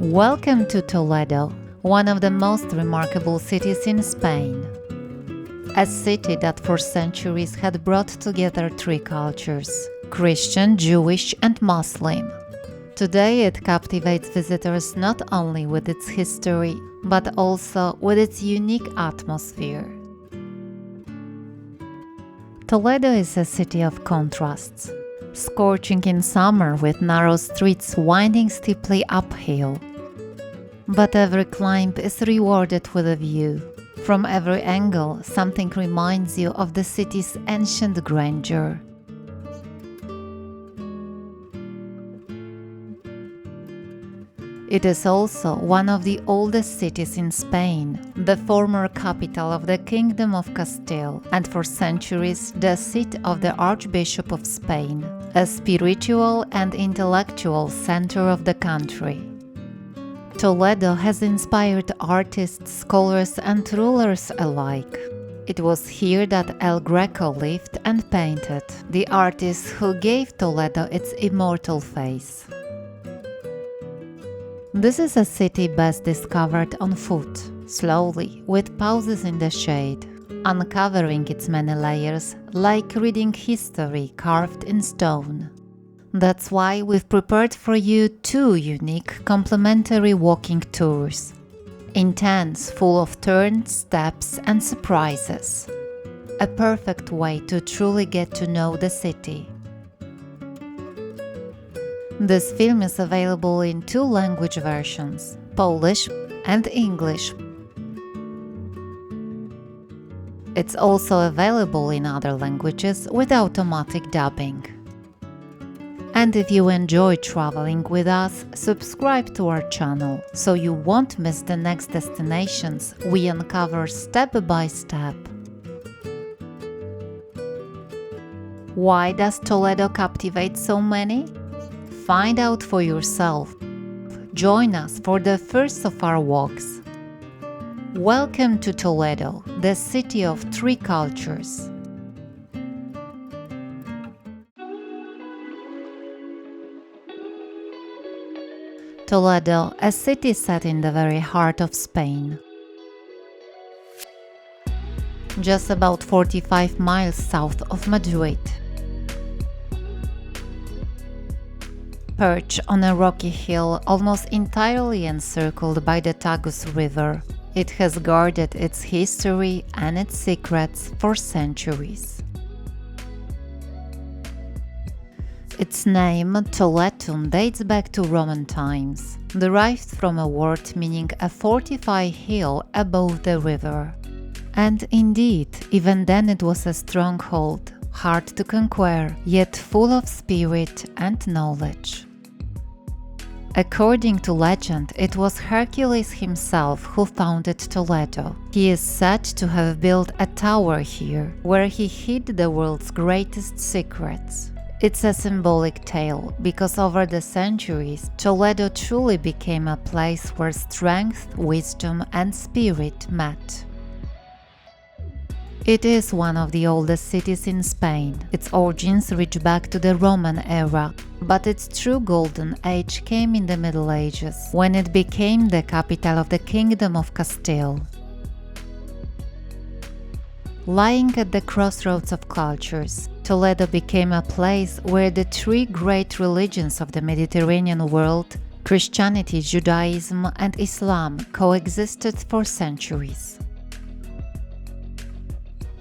Welcome to Toledo, one of the most remarkable cities in Spain. A city that for centuries had brought together three cultures: Christian, Jewish, and Muslim. Today it captivates visitors not only with its history, but also with its unique atmosphere. Toledo is a city of contrasts, scorching in summer with narrow streets winding steeply uphill. But every climb is rewarded with a view. From every angle, something reminds you of the city's ancient grandeur. It is also one of the oldest cities in Spain, the former capital of the Kingdom of Castile, and for centuries the seat of the Archbishop of Spain, a spiritual and intellectual center of the country. Toledo has inspired artists, scholars, and rulers alike. It was here that El Greco lived and painted, the artist who gave Toledo its immortal face. This is a city best discovered on foot, slowly, with pauses in the shade, uncovering its many layers like reading history carved in stone. That's why we've prepared for you two unique complementary walking tours. Intense, full of turns, steps, and surprises. A perfect way to truly get to know the city. This film is available in two language versions, Polish and English. It's also available in other languages with automatic dubbing. And if you enjoy traveling with us, subscribe to our channel so you won't miss the next destinations we uncover step by step. Why does Toledo captivate so many? Find out for yourself. Join us for the first of our walks. Welcome to Toledo, the city of three cultures. Toledo, a city set in the very heart of Spain. Just about 45 miles south of Madrid. Perched on a rocky hill almost entirely encircled by the Tagus River, it has guarded its history and its secrets for centuries. Its name, Toletum, dates back to Roman times, derived from a word meaning a fortified hill above the river. And indeed, even then it was a stronghold, hard to conquer, yet full of spirit and knowledge. According to legend, it was Hercules himself who founded Toledo. He is said to have built a tower here, where he hid the world's greatest secrets. It's a symbolic tale, because over the centuries, Toledo truly became a place where strength, wisdom, and spirit met. It is one of the oldest cities in Spain. Its origins reach back to the Roman era, but its true golden age came in the Middle Ages, when it became the capital of the Kingdom of Castile. Lying at the crossroads of cultures, Toledo became a place where the three great religions of the Mediterranean world, Christianity, Judaism, and Islam, coexisted for centuries.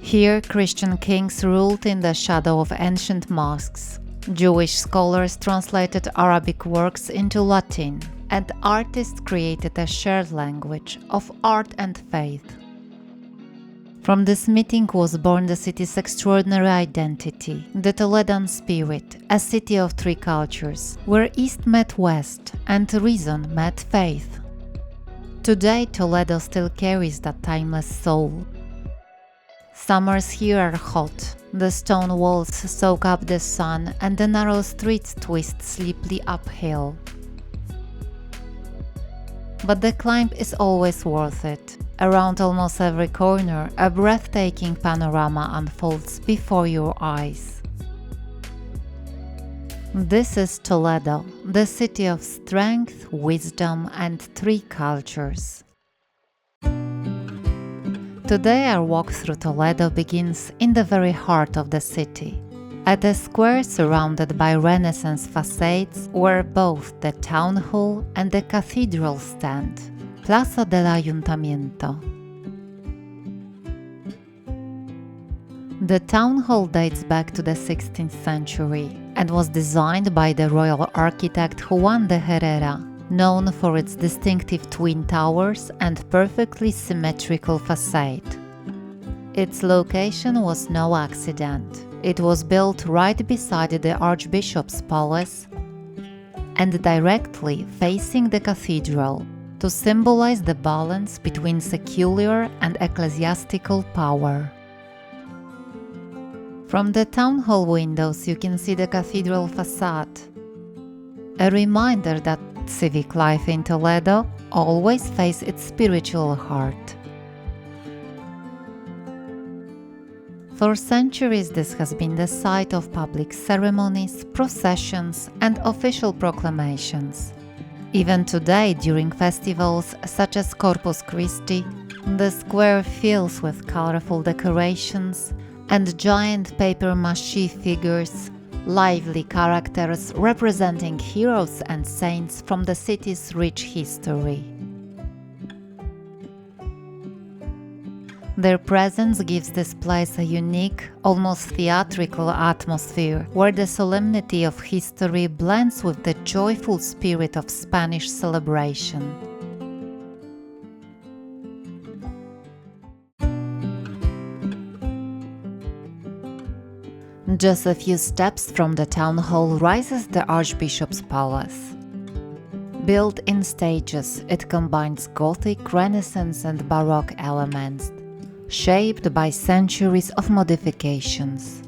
Here, Christian kings ruled in the shadow of ancient mosques. Jewish scholars translated Arabic works into Latin, and artists created a shared language of art and faith. From this meeting was born the city's extraordinary identity, the Toledan spirit, a city of three cultures, where East met West and reason met faith. Today, Toledo still carries that timeless soul. Summers here are hot, the stone walls soak up the sun and the narrow streets twist sleepily uphill. But the climb is always worth it. Around almost every corner, a breathtaking panorama unfolds before your eyes. This is Toledo, the city of strength, wisdom, and three cultures. Today our walk through Toledo begins in the very heart of the city, at a square surrounded by Renaissance facades where both the town hall and the cathedral stand, Plaza del Ayuntamiento. The town hall dates back to the 16th century and was designed by the royal architect Juan de Herrera, known for its distinctive twin towers and perfectly symmetrical facade. Its location was no accident. It was built right beside the Archbishop's Palace and directly facing the cathedral to symbolize the balance between secular and ecclesiastical power. From the town hall windows you can see the cathedral facade, a reminder that civic life in Toledo always faces its spiritual heart. For centuries this has been the site of public ceremonies, processions, and official proclamations. Even today, during festivals such as Corpus Christi, the square fills with colorful decorations and giant papier-mâché figures, lively characters representing heroes and saints from the city's rich history. Their presence gives this place a unique, almost theatrical atmosphere, where the solemnity of history blends with the joyful spirit of Spanish celebration. Just a few steps from the town hall rises the Archbishop's Palace. Built in stages, it combines Gothic, Renaissance and Baroque elements, shaped by centuries of modifications.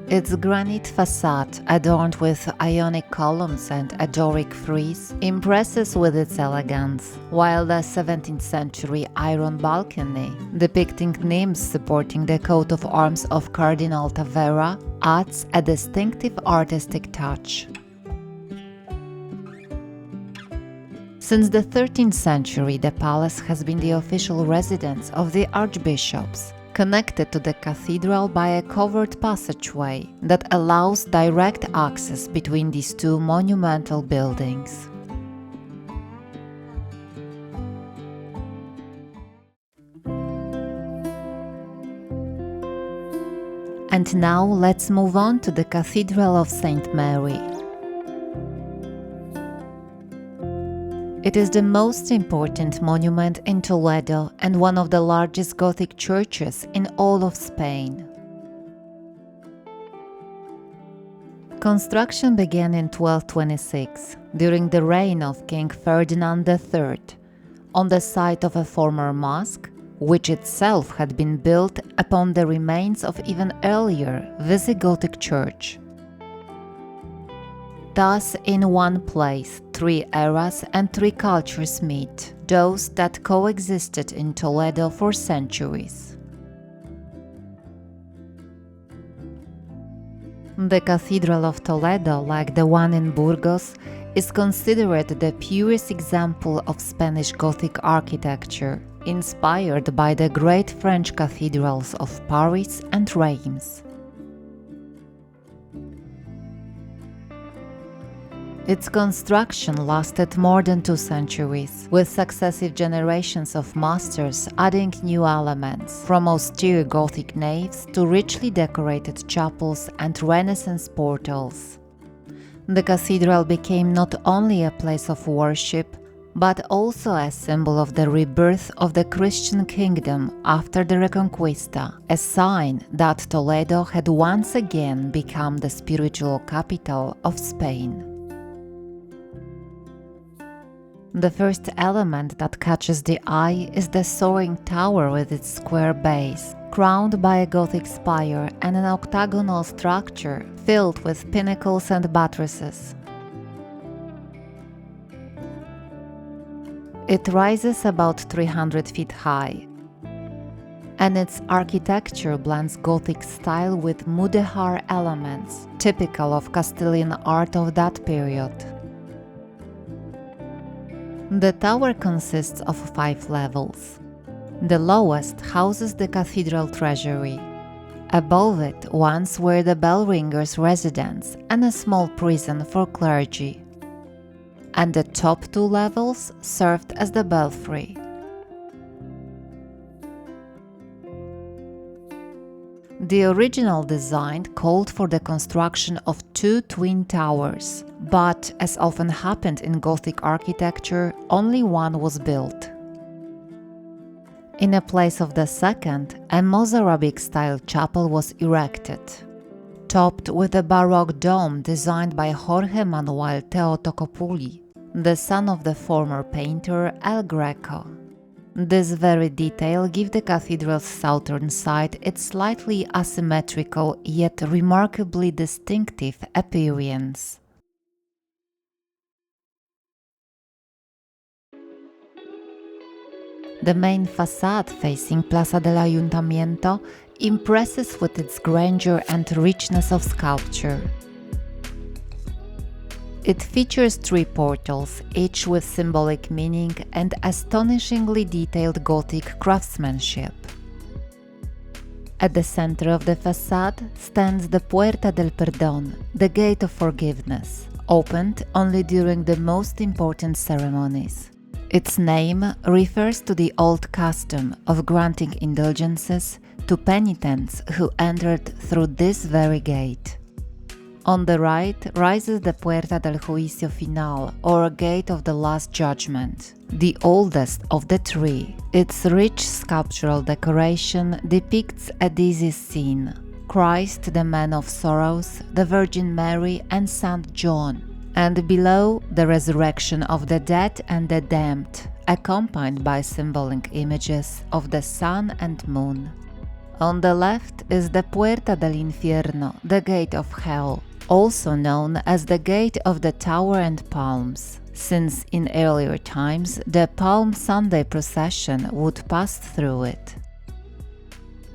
Its granite facade, adorned with Ionic columns and a Doric frieze, impresses with its elegance, while the 17th century iron balcony, depicting nymphs supporting the coat of arms of Cardinal Tavera, adds a distinctive artistic touch. Since the 13th century, the palace has been the official residence of the archbishops, connected to the cathedral by a covered passageway that allows direct access between these two monumental buildings. And now let's move on to the Cathedral of St. Mary. It is the most important monument in Toledo and one of the largest Gothic churches in all of Spain. Construction began in 1226, during the reign of King Ferdinand III, on the site of a former mosque, which itself had been built upon the remains of even earlier Visigothic church. Thus, in one place, three eras and three cultures meet, those that coexisted in Toledo for centuries. The Cathedral of Toledo, like the one in Burgos, is considered the purest example of Spanish Gothic architecture, inspired by the great French cathedrals of Paris and Reims. Its construction lasted more than 2 centuries, with successive generations of masters adding new elements, from austere Gothic naves to richly decorated chapels and Renaissance portals. The cathedral became not only a place of worship, but also a symbol of the rebirth of the Christian kingdom after the Reconquista, a sign that Toledo had once again become the spiritual capital of Spain. The first element that catches the eye is the soaring tower with its square base, crowned by a Gothic spire and an octagonal structure filled with pinnacles and buttresses. It rises about 300 feet high. and its architecture blends Gothic style with mudéjar elements, typical of Castilian art of that period. The tower consists of 5 levels. The lowest houses the cathedral treasury. Above it once were the bell ringer's residence and a small prison for clergy. And the top 2 levels served as the belfry. The original design called for the construction of 2 twin towers, but as often happened in Gothic architecture, only one was built. In a place of the second, a Mozarabic-style chapel was erected, topped with a Baroque dome designed by Jorge Manuel Theotokopoulos, the son of the former painter El Greco. This very detail gives the cathedral's southern side its slightly asymmetrical yet remarkably distinctive appearance. The main facade facing Plaza del Ayuntamiento impresses with its grandeur and richness of sculpture. It features 3 portals, each with symbolic meaning and astonishingly detailed Gothic craftsmanship. At the center of the facade stands the Puerta del Perdón, the Gate of Forgiveness, opened only during the most important ceremonies. Its name refers to the old custom of granting indulgences to penitents who entered through this very gate. On the right rises the Puerta del Juicio Final, or Gate of the Last Judgment, the oldest of the 3. Its rich sculptural decoration depicts a dizzy scene: Christ, the Man of Sorrows, the Virgin Mary, and Saint John, and below the resurrection of the dead and the damned, accompanied by symbolic images of the sun and moon. On the left is the Puerta del Infierno, the Gate of Hell, also known as the Gate of the Tower and Palms, since in earlier times the Palm Sunday procession would pass through it.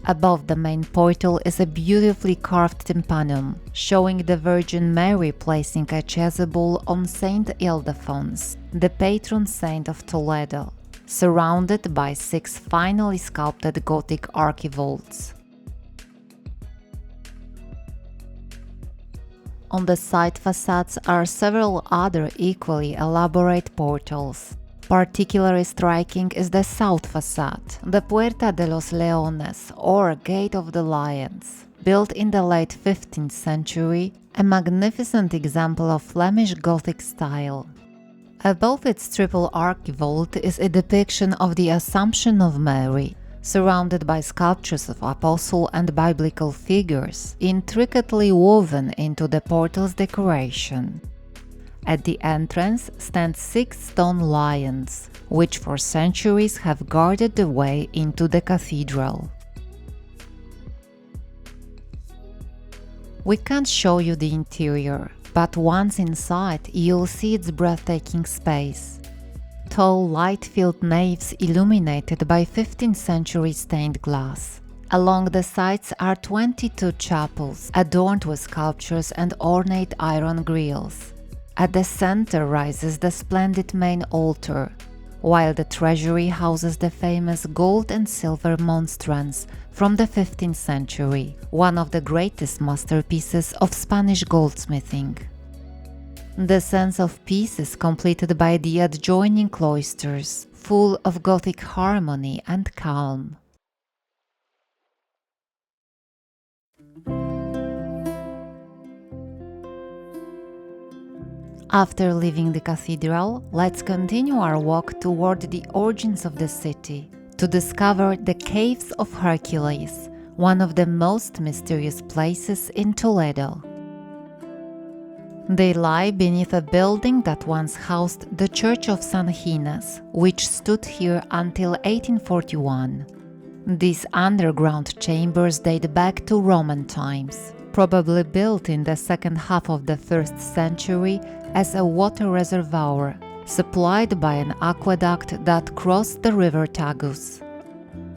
Above the main portal is a beautifully carved tympanum, showing the Virgin Mary placing a chasuble on Saint Ildefonso, the patron saint of Toledo, surrounded by 6 finely sculpted Gothic archivolts. On the side facades are several other equally elaborate portals. Particularly striking is the south facade, the Puerta de los Leones, or Gate of the Lions. Built in the late 15th century, a magnificent example of Flemish Gothic style. Above its triple archivolt is a depiction of the Assumption of Mary, surrounded by sculptures of apostle and biblical figures, intricately woven into the portal's decoration. At the entrance stand 6 stone lions, which for centuries have guarded the way into the cathedral. We can't show you the interior, but once inside you'll see its breathtaking space. Tall, light-filled naves illuminated by 15th century stained glass. Along the sides are 22 chapels, adorned with sculptures and ornate iron grilles. At the center rises the splendid main altar, while the treasury houses the famous gold and silver monstrance from the 15th century, one of the greatest masterpieces of Spanish goldsmithing. The sense of peace is completed by the adjoining cloisters, full of Gothic harmony and calm. After leaving the cathedral, let's continue our walk toward the origins of the city, to discover the Caves of Hercules, one of the most mysterious places in Toledo. They lie beneath a building that once housed the Church of San Gines, which stood here until 1841. These underground chambers date back to Roman times, probably built in the second half of the 1st century as a water reservoir, supplied by an aqueduct that crossed the river Tagus.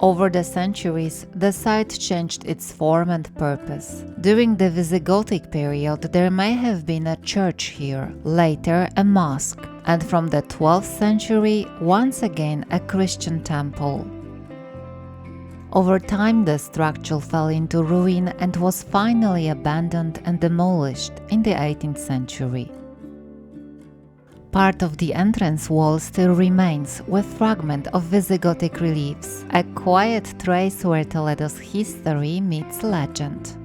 Over the centuries, the site changed its form and purpose. During the Visigothic period, there may have been a church here, later a mosque, and from the 12th century, once again a Christian temple. Over time, the structure fell into ruin and was finally abandoned and demolished in the 18th century. Part of the entrance wall still remains with fragment of Visigothic reliefs, a quiet trace where Toledo's history meets legend.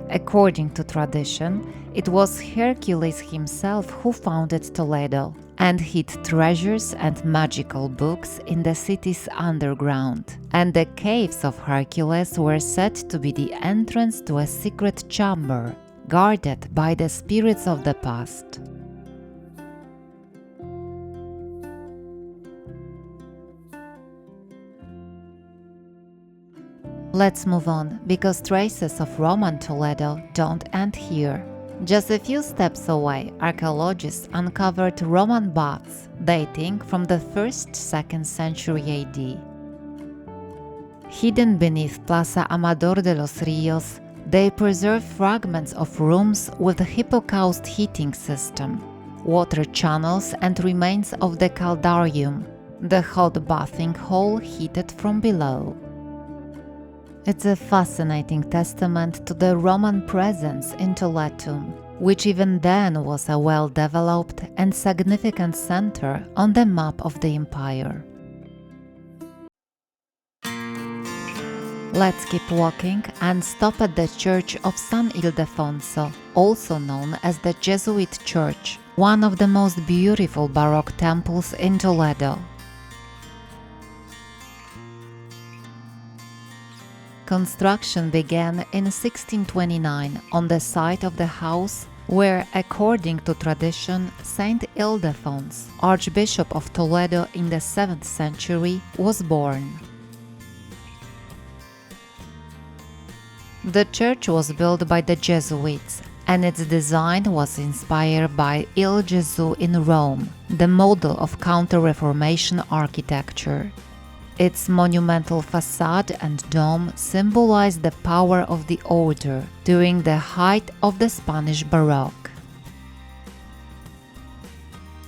According to tradition, it was Hercules himself who founded Toledo and hid treasures and magical books in the city's underground, and the caves of Hercules were said to be the entrance to a secret chamber guarded by the spirits of the past. Let's move on, because traces of Roman Toledo don't end here. Just a few steps away, archaeologists uncovered Roman baths dating from the 1st–2nd century AD. Hidden beneath Plaza Amador de los Rios, they preserve fragments of rooms with a hippocaust heating system, water channels and remains of the caldarium, the hot bathing hall heated from below. It's a fascinating testament to the Roman presence in Toletum, which even then was a well-developed and significant center on the map of the empire. Let's keep walking and stop at the Church of San Ildefonso, also known as the Jesuit Church, one of the most beautiful Baroque temples in Toledo. Construction began in 1629 on the site of the house where, according to tradition, Saint Ildefonso, Archbishop of Toledo in the 7th century, was born. The church was built by the Jesuits, and its design was inspired by Il Gesù in Rome, the model of Counter-Reformation architecture. Its monumental facade and dome symbolize the power of the order during the height of the Spanish Baroque.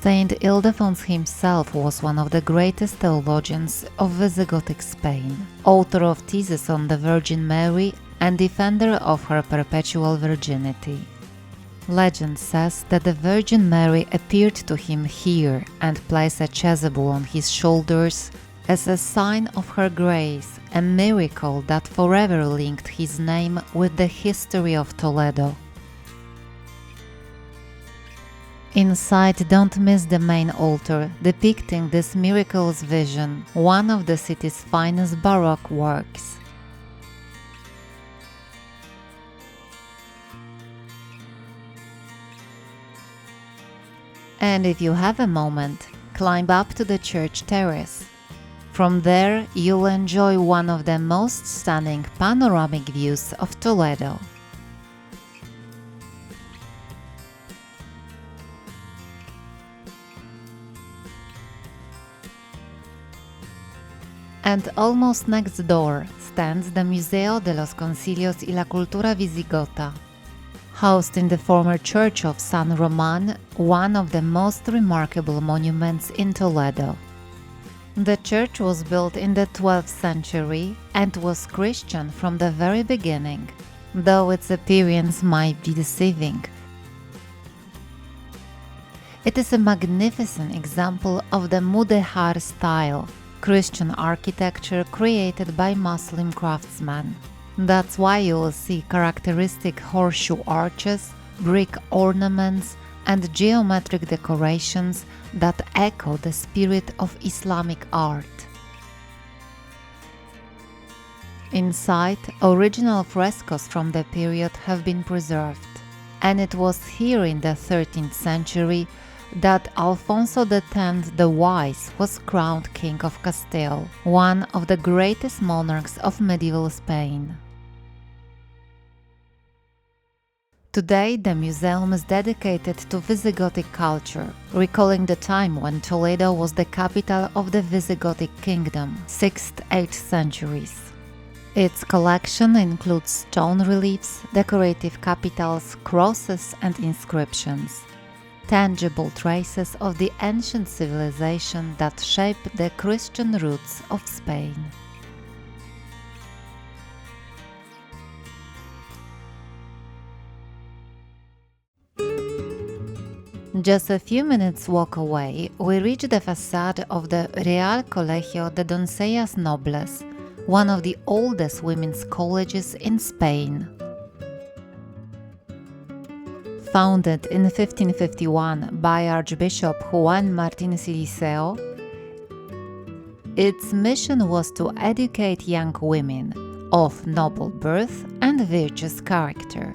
Saint Ildefonso himself was one of the greatest theologians of Visigothic Spain, author of theses on the Virgin Mary and defender of her perpetual virginity. Legend says that the Virgin Mary appeared to him here and placed a chasuble on his shoulders as a sign of her grace, a miracle that forever linked his name with the history of Toledo. Inside, don't miss the main altar depicting this miraculous vision, one of the city's finest Baroque works. And if you have a moment, climb up to the church terrace. From there, you'll enjoy one of the most stunning panoramic views of Toledo. And almost next door stands the Museo de los Concilios y la Cultura Visigota. Housed in the former church of San Roman, one of the most remarkable monuments in Toledo. The church was built in the 12th century and was Christian from the very beginning, though its appearance might be deceiving. It is a magnificent example of the Mudéjar style, Christian architecture created by Muslim craftsmen. That's why you will see characteristic horseshoe arches, brick ornaments, and geometric decorations that echo the spirit of Islamic art. Inside, original frescoes from the period have been preserved, and it was here in the 13th century that Alfonso X the Wise was crowned King of Castile, one of the greatest monarchs of medieval Spain. Today, the museum is dedicated to Visigothic culture, recalling the time when Toledo was the capital of the Visigothic kingdom, 6th–8th centuries. Its collection includes stone reliefs, decorative capitals, crosses, and inscriptions, tangible traces of the ancient civilization that shaped the Christian roots of Spain. Just a few minutes walk away, we reach the facade of the Real Colegio de Doncellas Nobles, one of the oldest women's colleges in Spain. Founded in 1551 by Archbishop Juan Martín Siliceo, its mission was to educate young women of noble birth and virtuous character.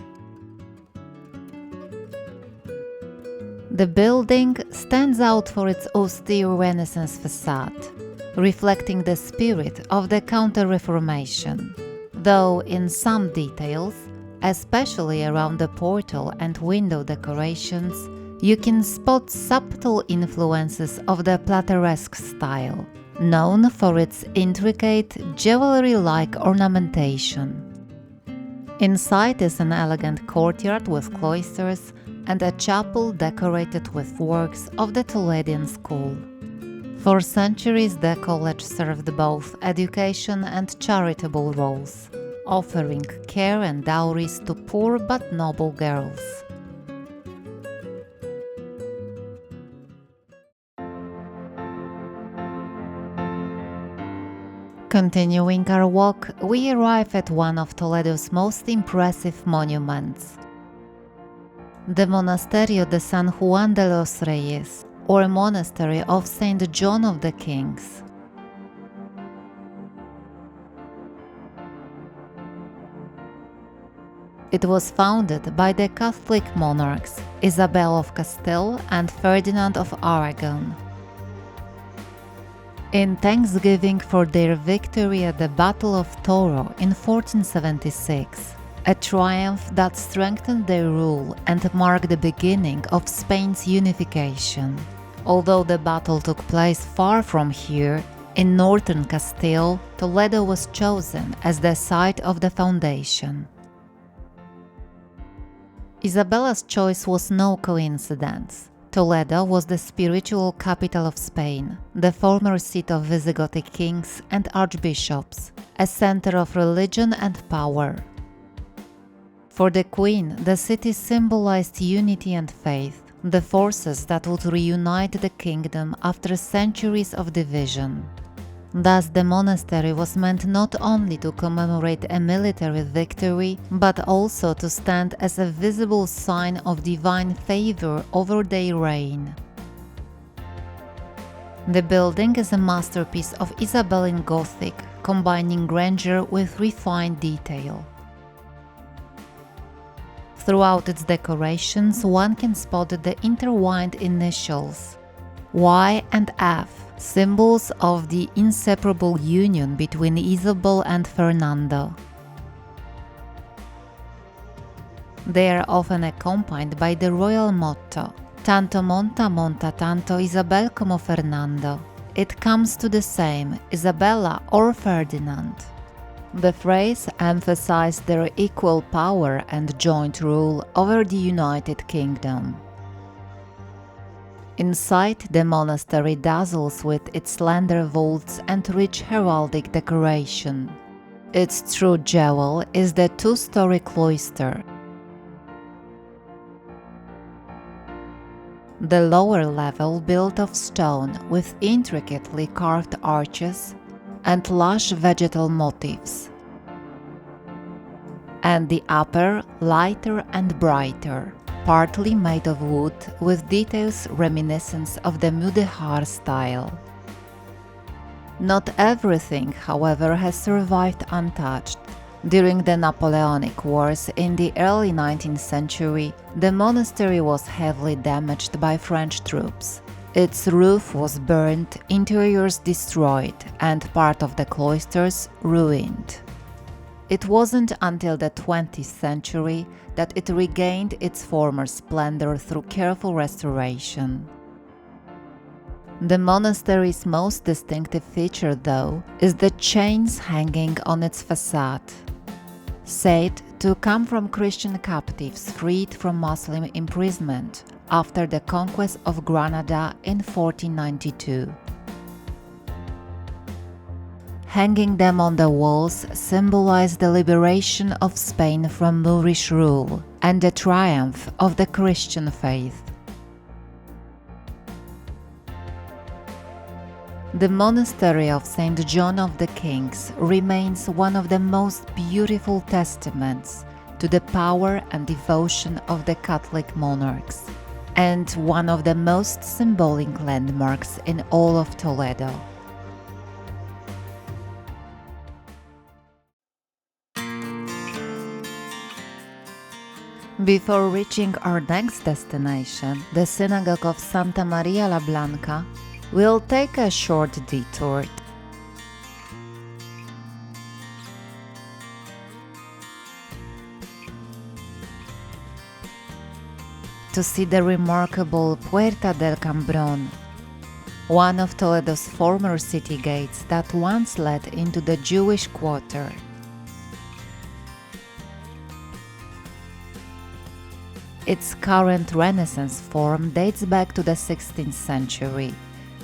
The building stands out for its austere Renaissance facade, reflecting the spirit of the Counter-Reformation, though in some details, especially around the portal and window decorations, you can spot subtle influences of the Plateresque style, known for its intricate, jewelry-like ornamentation. Inside is an elegant courtyard with cloisters and a chapel decorated with works of the Toledan school. For centuries, the college served both education and charitable roles, offering care and dowries to poor but noble girls. Continuing our walk, we arrive at one of Toledo's most impressive monuments, the Monasterio de San Juan de los Reyes, or Monastery of Saint John of the Kings. It was founded by the Catholic monarchs Isabel of Castile and Ferdinand of Aragon, in thanksgiving for their victory at the Battle of Toro in 1476. A triumph that strengthened their rule and marked the beginning of Spain's unification. Although the battle took place far from here, in northern Castile, Toledo was chosen as the site of the foundation. Isabella's choice was no coincidence. Toledo was the spiritual capital of Spain, the former seat of Visigothic kings and archbishops, a center of religion and power. For the Queen, the city symbolized unity and faith, the forces that would reunite the kingdom after centuries of division. Thus, the monastery was meant not only to commemorate a military victory, but also to stand as a visible sign of divine favor over their reign. The building is a masterpiece of Isabelline Gothic, combining grandeur with refined detail. Throughout its decorations, one can spot the intertwined initials Y and F, symbols of the inseparable union between Isabel and Fernando. They are often accompanied by the royal motto, Tanto monta, monta tanto Isabel como Fernando. It comes to the same, Isabella or Ferdinand. The phrase emphasized their equal power and joint rule over the United Kingdom. Inside, the monastery dazzles with its slender vaults and rich heraldic decoration. Its true jewel is the two-story cloister. The lower level built of stone with intricately carved arches and lush vegetal motifs, and the upper lighter and brighter, partly made of wood with details reminiscent of the Mudéjar style. Not everything, however, has survived untouched. During the Napoleonic Wars in the early 19th century, the monastery was heavily damaged by French troops. Its roof was burned, interiors destroyed, and part of the cloisters ruined. It wasn't until the 20th century that it regained its former splendor through careful restoration. The monastery's most distinctive feature, though, is the chains hanging on its facade. Said to come from Christian captives freed from Muslim imprisonment after the conquest of Granada in 1492. Hanging them on the walls symbolize the liberation of Spain from Moorish rule and the triumph of the Christian faith. The monastery of St. John of the Kings remains one of the most beautiful testaments to the power and devotion of the Catholic monarchs, and one of the most symbolic landmarks in all of Toledo. Before reaching our next destination, the Synagogue of Santa Maria la Blanca, we'll take a short detour to see the remarkable Puerta del Cambrón, one of Toledo's former city gates that once led into the Jewish quarter. Its current Renaissance form dates back to the 16th century,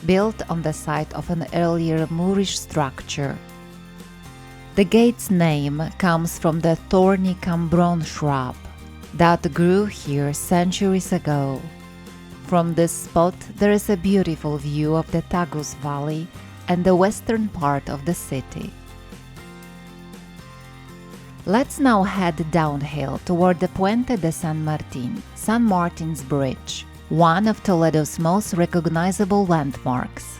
built on the site of an earlier Moorish structure. The gate's name comes from the thorny cambron shrub that grew here centuries ago. From this spot, there is a beautiful view of the Tagus Valley and the western part of the city. Let's now head downhill toward the Puente de San Martin, San Martin's Bridge, one of Toledo's most recognizable landmarks.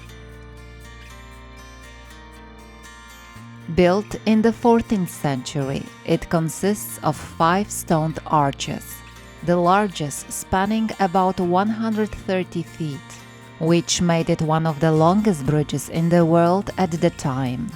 Built in the 14th century, it consists of 5 stone arches, the largest spanning about 130 feet, which made it one of the longest bridges in the world at the time.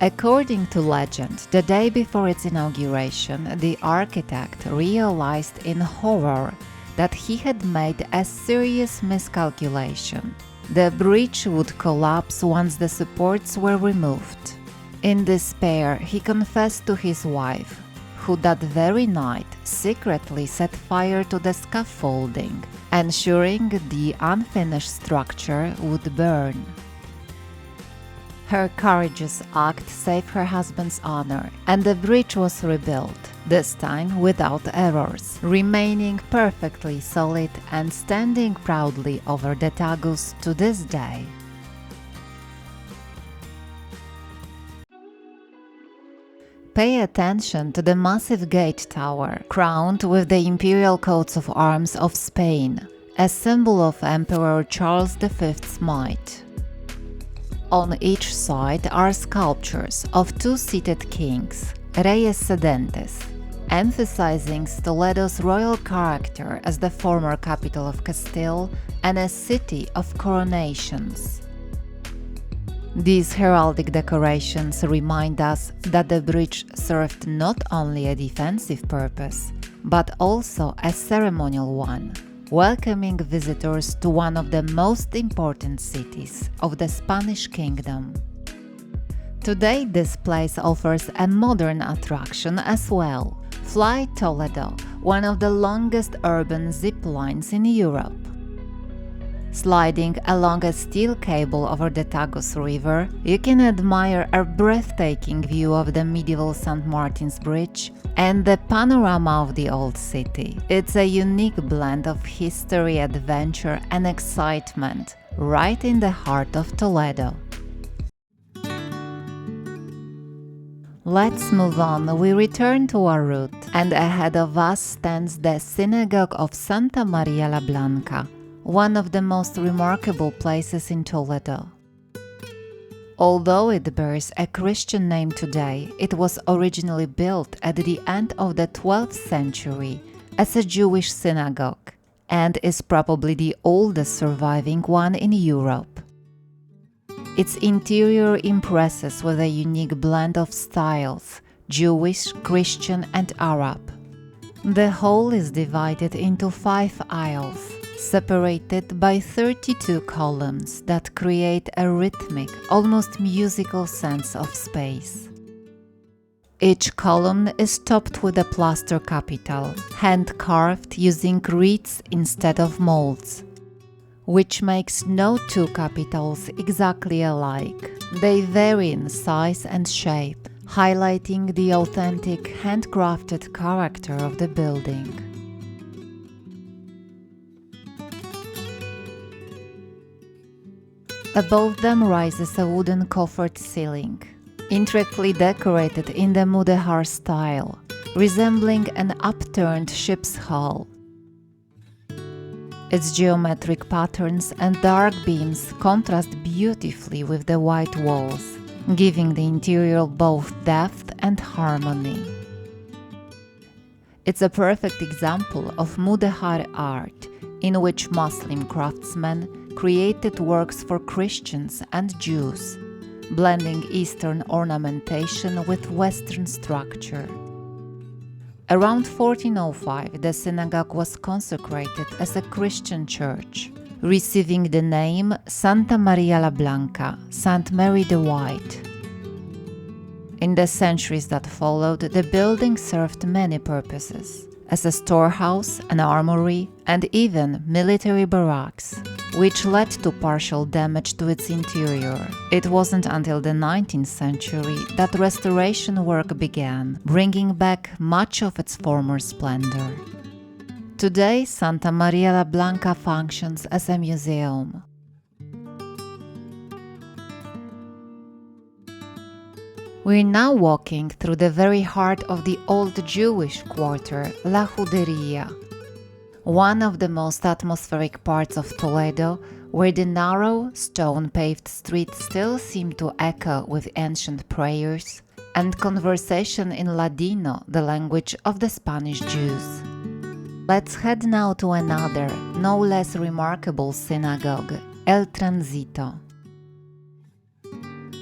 According to legend, the day before its inauguration, the architect realized in horror that he had made a serious miscalculation. The bridge would collapse once the supports were removed. In despair, he confessed to his wife, who that very night secretly set fire to the scaffolding, ensuring the unfinished structure would burn. Her courageous act saved her husband's honor, and the bridge was rebuilt, this time without errors, remaining perfectly solid and standing proudly over the Tagus to this day. Pay attention to the massive gate tower, crowned with the imperial coats of arms of Spain, a symbol of Emperor Charles V's might. On each side are sculptures of 2 seated kings, Reyes Sedentes, emphasizing Toledo's royal character as the former capital of Castile and a city of coronations. These heraldic decorations remind us that the bridge served not only a defensive purpose, but also a ceremonial one, welcoming visitors to one of the most important cities of the Spanish kingdom. Today, this place offers a modern attraction as well, Fly Toledo, one of the longest urban zip lines in Europe. Sliding along a steel cable over the Tagus River, you can admire a breathtaking view of the medieval St. Martin's Bridge and the panorama of the old city. It's a unique blend of history, adventure, and excitement, right in the heart of Toledo. Let's move on. We return to our route, and ahead of us stands the Synagogue of Santa Maria la Blanca, one of the most remarkable places in Toledo. Although it bears a Christian name today, it was originally built at the end of the 12th century as a Jewish synagogue and is probably the oldest surviving one in Europe. Its interior impresses with a unique blend of styles: Jewish, Christian, and Arab. The whole is divided into 5 aisles, separated by 32 columns that create a rhythmic, almost musical sense of space. Each column is topped with a plaster capital, hand-carved using reeds instead of molds, which makes no two capitals exactly alike. They vary in size and shape, highlighting the authentic handcrafted character of the building. Above them rises a wooden coffered ceiling, intricately decorated in the Mudehar style, resembling an upturned ship's hull. Its geometric patterns and dark beams contrast beautifully with the white walls, giving the interior both depth and harmony. It's a perfect example of Mudehar art, in which Muslim craftsmen created works for Christians and Jews, blending Eastern ornamentation with Western structure. Around 1405, the synagogue was consecrated as a Christian church, receiving the name Santa Maria la Blanca, Saint Mary the White. In the centuries that followed, the building served many purposes, as a storehouse, an armory, and even military barracks, which led to partial damage to its interior. It wasn't until the 19th century that restoration work began, bringing back much of its former splendor. Today, Santa Maria la Blanca functions as a museum. We're now walking through the very heart of the old Jewish quarter, La Juderia, one of the most atmospheric parts of Toledo, where the narrow, stone-paved streets still seem to echo with ancient prayers and conversation in Ladino, the language of the Spanish Jews. Let's head now to another, no less remarkable synagogue, El Transito.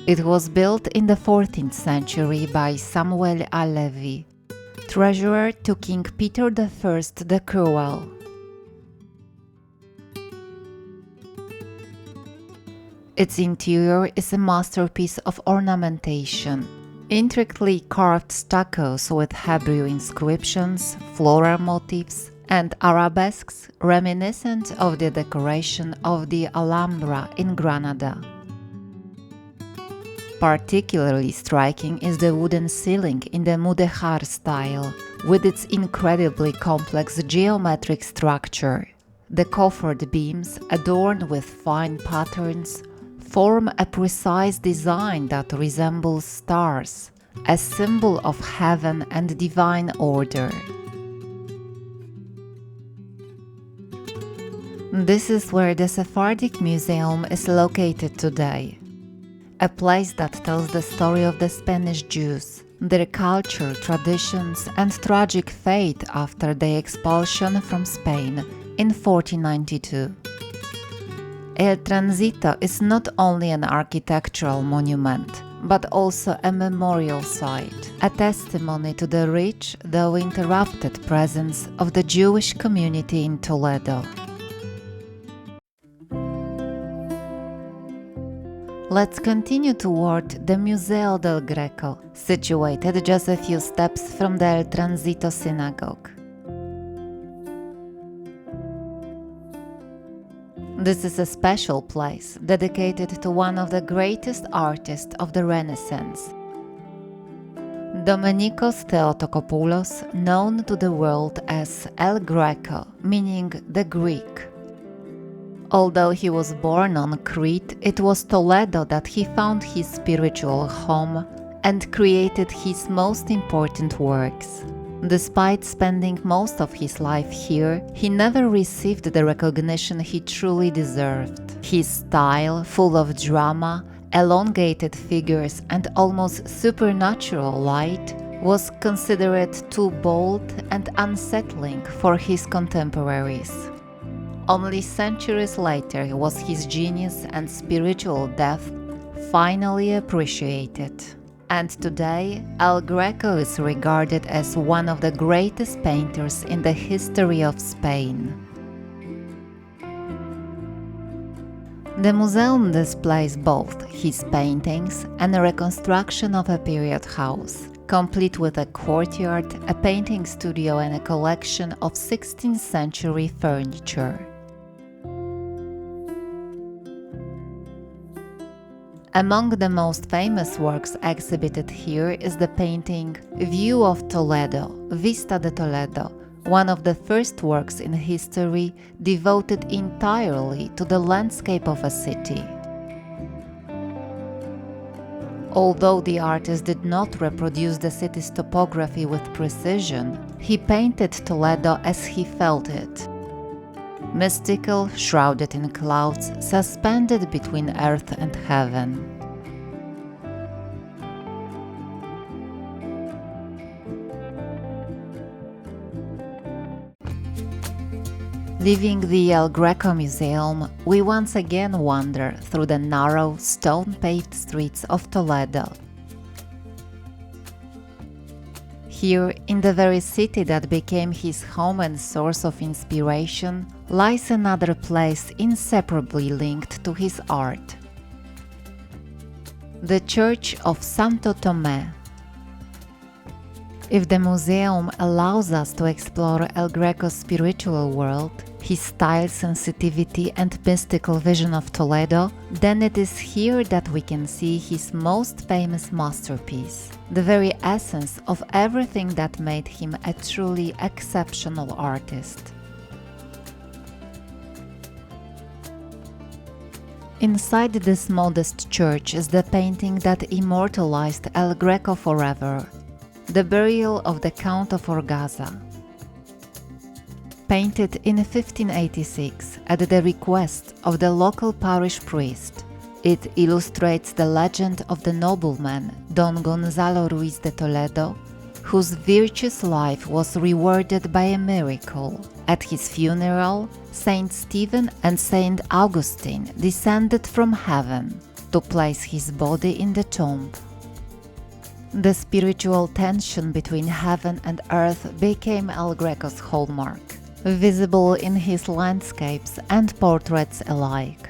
It was built in the 14th century by Samuel Alevi, treasurer to King Peter I the Cruel. Its interior is a masterpiece of ornamentation. Intricately carved stuccos with Hebrew inscriptions, floral motifs, and arabesques reminiscent of the decoration of the Alhambra in Granada. Particularly striking is the wooden ceiling in the Mudehar style, with its incredibly complex geometric structure. The coffered beams, adorned with fine patterns, form a precise design that resembles stars, a symbol of heaven and divine order. This is where the Sephardic Museum is located today, a place that tells the story of the Spanish Jews, their culture, traditions, and tragic fate after the expulsion from Spain in 1492. El Transito is not only an architectural monument, but also a memorial site, a testimony to the rich, though interrupted presence of the Jewish community in Toledo. Let's continue toward the Museo del Greco, situated just a few steps from the El Transito synagogue. This is a special place dedicated to one of the greatest artists of the Renaissance, Domenikos Theotokopoulos, known to the world as El Greco, meaning the Greek. Although he was born on Crete, it was Toledo that he found his spiritual home and created his most important works. Despite spending most of his life here, he never received the recognition he truly deserved. His style, full of drama, elongated figures, and almost supernatural light, was considered too bold and unsettling for his contemporaries. Only centuries later was his genius and spiritual depth finally appreciate it. And today, El Greco is regarded as one of the greatest painters in the history of Spain. The museum displays both his paintings and a reconstruction of a period house, complete with a courtyard, a painting studio and a collection of 16th century furniture. Among the most famous works exhibited here is the painting View of Toledo, Vista de Toledo, one of the first works in history devoted entirely to the landscape of a city. Although the artist did not reproduce the city's topography with precision, he painted Toledo as he felt it. Mystical, shrouded in clouds, suspended between earth and heaven. Leaving the El Greco Museum, we once again wander through the narrow, stone-paved streets of Toledo. Here, in the very city that became his home and source of inspiration, lies another place inseparably linked to his art: the Church of Santo Tomé. If the museum allows us to explore El Greco's spiritual world, his style, sensitivity and mystical vision of Toledo, then it is here that we can see his most famous masterpiece, the very essence of everything that made him a truly exceptional artist. Inside this modest church is the painting that immortalized El Greco forever, the burial of the Count of Orgaza. Painted in 1586 at the request of the local parish priest, it illustrates the legend of the nobleman Don Gonzalo Ruiz de Toledo, whose virtuous life was rewarded by a miracle. At his funeral, Saint Stephen and Saint Augustine descended from heaven to place his body in the tomb. The spiritual tension between heaven and earth became El Greco's hallmark, visible in his landscapes and portraits alike.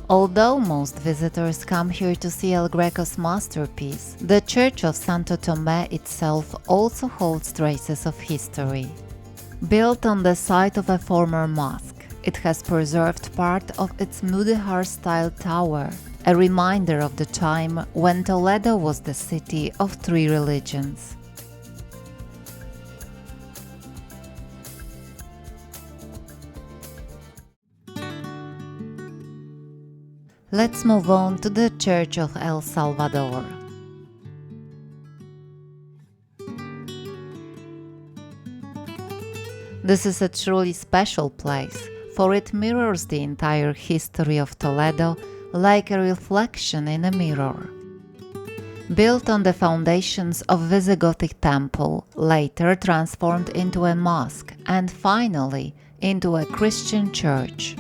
Although most visitors come here to see El Greco's masterpiece, the Church of Santo Tomé itself also holds traces of history. Built on the site of a former mosque, it has preserved part of its Mudéjar-style tower, a reminder of the time when Toledo was the city of three religions. Let's move on to the Church of El Salvador. This is a truly special place, for it mirrors the entire history of Toledo like a reflection in a mirror. Built on the foundations of Visigothic temple, later transformed into a mosque, and finally into a Christian church.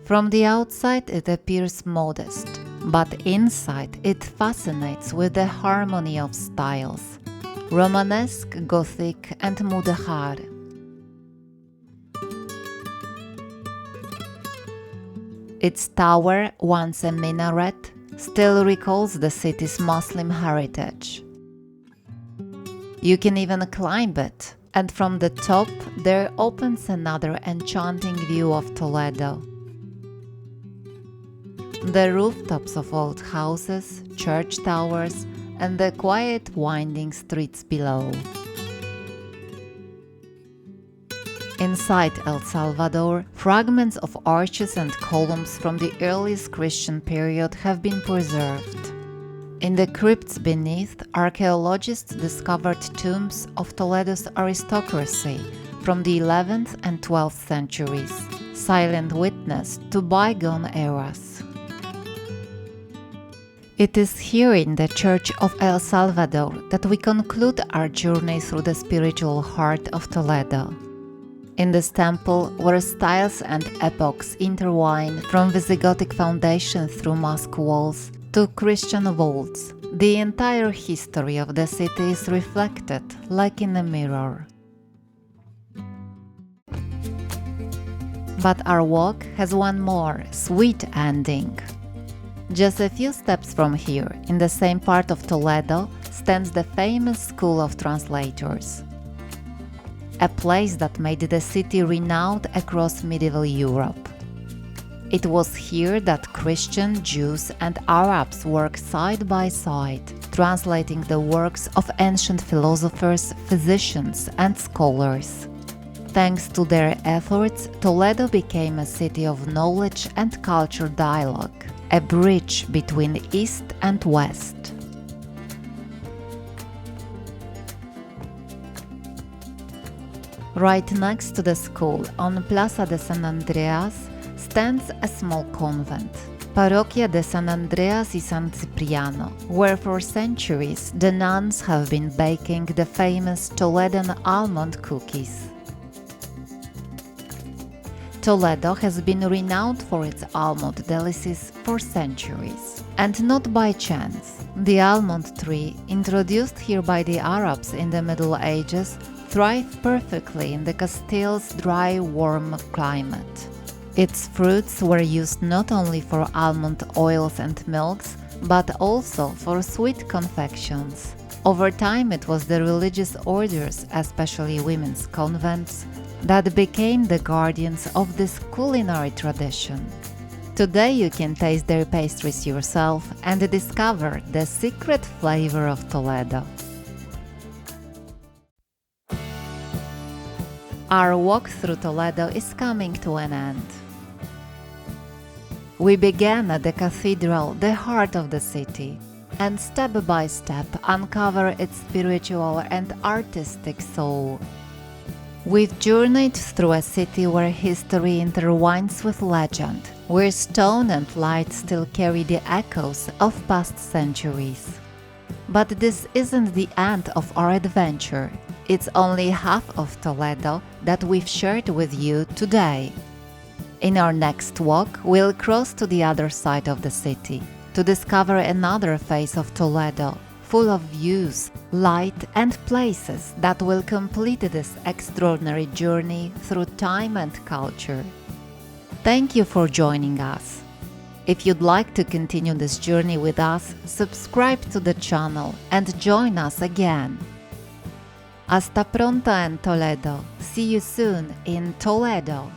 From the outside it appears modest, but inside it fascinates with the harmony of styles: Romanesque, Gothic and Mudéjar. Its tower, once a minaret, still recalls the city's Muslim heritage. You can even climb it, and from the top there opens another enchanting view of Toledo. The rooftops of old houses, church towers, and the quiet winding streets below. Inside El Salvador, fragments of arches and columns from the earliest Christian period have been preserved. In the crypts beneath, archaeologists discovered tombs of Toledo's aristocracy from the 11th and 12th centuries, silent witness to bygone eras. It is here in the Church of El Salvador that we conclude our journey through the spiritual heart of Toledo. In this temple, where styles and epochs intertwine from Visigothic foundation through mosque walls to Christian vaults, the entire history of the city is reflected like in a mirror. But our walk has one more sweet ending. Just a few steps from here, in the same part of Toledo, stands the famous School of Translators, a place that made the city renowned across medieval Europe. It was here that Christian, Jews, and Arabs worked side by side, translating the works of ancient philosophers, physicians, and scholars. Thanks to their efforts, Toledo became a city of knowledge and culture dialogue, a bridge between East and West. Right next to the school, on Plaza de San Andreas, stands a small convent, Parroquia de San Andreas y San Cipriano, where for centuries the nuns have been baking the famous Toledan almond cookies. Toledo has been renowned for its almond delicacies for centuries. And not by chance. The almond tree, introduced here by the Arabs in the Middle Ages, thrived perfectly in the Castile's dry, warm climate. Its fruits were used not only for almond oils and milks, but also for sweet confections. Over time, it was the religious orders, especially women's convents, that became the guardians of this culinary tradition. Today you can taste their pastries yourself and discover the secret flavor of Toledo. Our walk through Toledo is coming to an end. We began at the cathedral, the heart of the city, and step by step uncover its spiritual and artistic soul. We've journeyed through a city where history intertwines with legend, where stone and light still carry the echoes of past centuries. But this isn't the end of our adventure. It's only half of Toledo that we've shared with you today. In our next walk, we'll cross to the other side of the city to discover another face of Toledo, full of views, light, and places that will complete this extraordinary journey through time and culture. Thank you for joining us. If you'd like to continue this journey with us, subscribe to the channel and join us again. Hasta pronto en Toledo. See you soon in Toledo.